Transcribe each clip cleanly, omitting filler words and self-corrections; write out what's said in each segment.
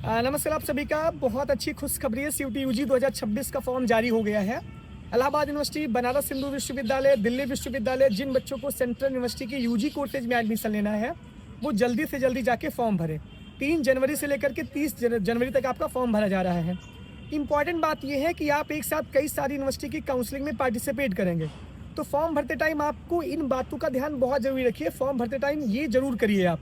नमस्कार आप सभी का। बहुत अच्छी खुशखबरी है। CUET UG 2026 का फॉर्म जारी हो गया है। इलाहाबाद यूनिवर्सिटी, बनारस हिंदू विश्वविद्यालय, दिल्ली विश्वविद्यालय, जिन बच्चों को सेंट्रल यूनिवर्सिटी की UG कोर्सेज में एडमिशन लेना है वो जल्दी से जल्दी जाके फॉर्म भरें। 3 जनवरी से लेकर के 30 जनवरी तक आपका फॉर्म भरा जा रहा है। इंपॉर्टेंट बात यह है कि आप एक साथ कई सारी यूनिवर्सिटी की काउंसलिंग में पार्टिसिपेट करेंगे, तो फॉर्म भरते टाइम आपको इन बातों का ध्यान बहुत जरूरी रखिए। फॉर्म भरते टाइम ये जरूर करिए, आप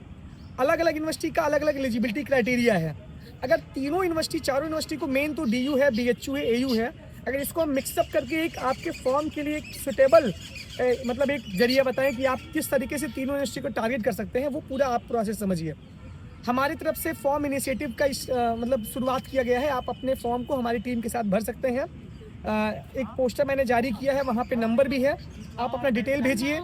अलग अलग यूनिवर्सिटी का अलग अलग एलिजिबिलिटी क्राइटेरिया है। अगर तीनों यूनिवर्सिटी, चारों यूनिवर्सिटी को मेन तो DU है, BHU है, AU है, अगर इसको हम मिक्सअप करके एक आपके फॉर्म के लिए एक सुटेबल मतलब एक जरिया बताएं कि आप किस तरीके से तीनों यूनिवर्सिटी को टारगेट कर सकते हैं, वो पूरा आप प्रोसेस समझिए। हमारी तरफ से फॉर्म इनिशिएटिव का मतलब शुरुआत किया गया है। आप अपने फॉर्म को हमारी टीम के साथ भर सकते हैं। एक पोस्टर मैंने जारी किया है, वहाँ पे नंबर भी है। आप अपना डिटेल भेजिए।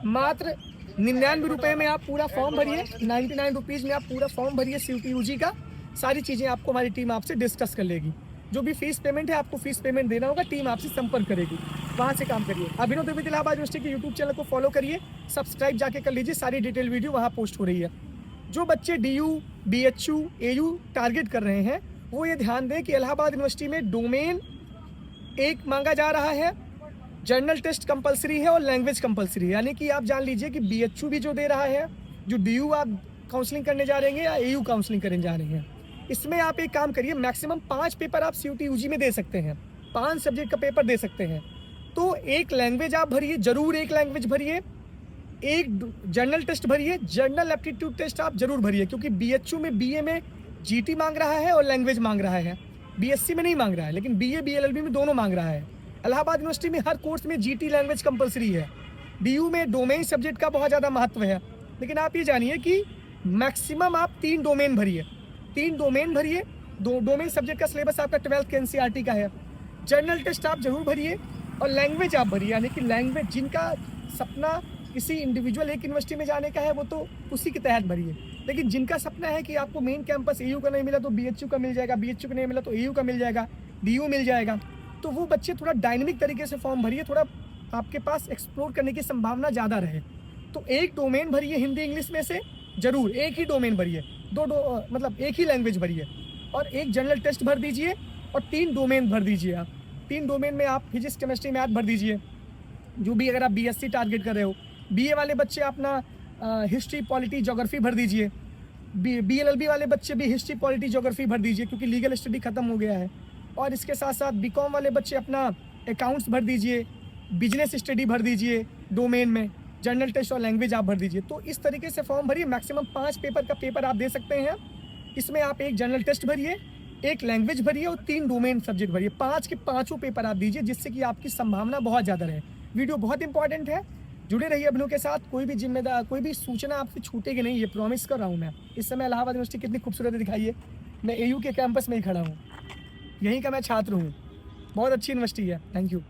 मात्र 99 रुपये में आप पूरा फॉर्म भरिए। 99 रुपीज़ में आप पूरा फॉर्म भरिए CUET UG का। सारी चीज़ें आपको हमारी टीम आपसे डिस्कस कर लेगी। जो भी फीस पेमेंट है आपको फीस पेमेंट देना होगा, टीम आपसे संपर्क करेगी, वहाँ से काम करिए। अभिनव द्विवेदी इलाहाबाद यूनिवर्सिटी के यूट्यूब चैनल को फॉलो करिए, सब्सक्राइब जाके कर लीजिए। सारी डिटेल वीडियो वहाँ पोस्ट हो रही है। जो बच्चे DU, BHU, AU टारगेट कर रहे हैं वो ये ध्यान दें कि इलाहाबाद यूनिवर्सिटी में डोमेन एक मांगा जा रहा है, जर्नल टेस्ट कंपलसरी है और लैंग्वेज कंपलसरी है। यानी कि आप जान लीजिए कि BHU भी जो दे रहा है, जो DU आप काउंसलिंग करने जा रहे हैं या AU काउंसलिंग करने जा रहे हैं, इसमें आप एक काम करिए, मैक्सिमम 5 पेपर आप CUET UG में दे सकते हैं। 5 सब्जेक्ट का पेपर दे सकते हैं। तो एक लैंग्वेज आप भरिए, जरूर एक लैंग्वेज भरिए। एक जर्नल टेस्ट भरिए, जर्नल एप्टीट्यूड टेस्ट आप जरूर भरिए, क्योंकि BHU में BA में GT मांग रहा है और लैंग्वेज मांग रहा है। BSc में नहीं मांग रहा है, लेकिन BA BLLB में दोनों मांग रहा है। इलाहाबाद यूनिवर्सिटी में हर कोर्स में GT लैंग्वेज कंपलसरी है। DU में डोमेन सब्जेक्ट का बहुत ज़्यादा महत्व है। लेकिन आप ये जानिए कि मैक्सिमम आप 3 डोमेन भरिए। 3 डोमेन भरिए। 2 डोमेन सब्जेक्ट का सिलेबस आपका 12th के NCERT का है। जर्नल टेस्ट आप जरूर भरिए और लैंग्वेज आप भरिए। यानी कि लैंग्वेज, जिनका सपना किसी इंडिविजुअल एक यूनिवर्सिटी में जाने का है वो तो उसी के तहत भरिए। लेकिन जिनका सपना है कि आपको मेन कैंपस AU का नहीं मिला तो BHU का मिल जाएगा, BHU का नहीं मिला तो AU का मिल जाएगा, DU मिल जाएगा, तो वो बच्चे थोड़ा डायनेमिक तरीके से फॉर्म भरिए, थोड़ा आपके पास एक्सप्लोर करने की संभावना ज़्यादा रहे। तो एक डोमेन भरिए हिंदी इंग्लिश में से, जरूर एक ही डोमेन भरिए। मतलब एक ही लैंग्वेज भरिए और एक जनरल टेस्ट भर दीजिए और 3 डोमेन भर दीजिए। आप 3 डोमेन में आप फिजिक्स, केमिस्ट्री, मैथ भर दीजिए। जो भी, अगर आप BSc टारगेट कर रहे हो, BA वाले बच्चे अपना हिस्ट्री, पॉलिटी, ज्योग्राफी भर दीजिए। BLLB वाले बच्चे भी हिस्ट्री, पॉलिटी, ज्योग्राफी भर दीजिए, क्योंकि लीगल स्टडी खत्म हो गया है। और इसके साथ साथ BCom वाले बच्चे अपना अकाउंट्स भर दीजिए, बिजनेस स्टडी भर दीजिए डोमेन में, जर्नल टेस्ट और लैंग्वेज आप भर दीजिए। तो इस तरीके से फॉर्म भरिए। मैक्सिमम 5 पेपर का पेपर आप दे सकते हैं। इसमें आप एक जर्नल टेस्ट भरिए, एक लैंग्वेज भरिए और 3 डोमेन सब्जेक्ट भरिए। 5 के 5 पेपर आप दीजिए, जिससे कि आपकी संभावना बहुत ज़्यादा रहे। वीडियो बहुत इंपॉर्टेंट है, जुड़े रहिए अभिनव के साथ। कोई भी जिम्मेदार, कोई भी सूचना आपसे छूटेगी नहीं, ये प्रॉमिस कर रहा हूँ मैं। इस समय इलाहाबाद यूनिवर्सिटी कितनी खूबसूरत दिखाइए। मैं AU के कैंपस में ही खड़ा हूँ, यहीं का मैं छात्र हूँ। बहुत अच्छी यूनिवर्सिटी है। Thank you.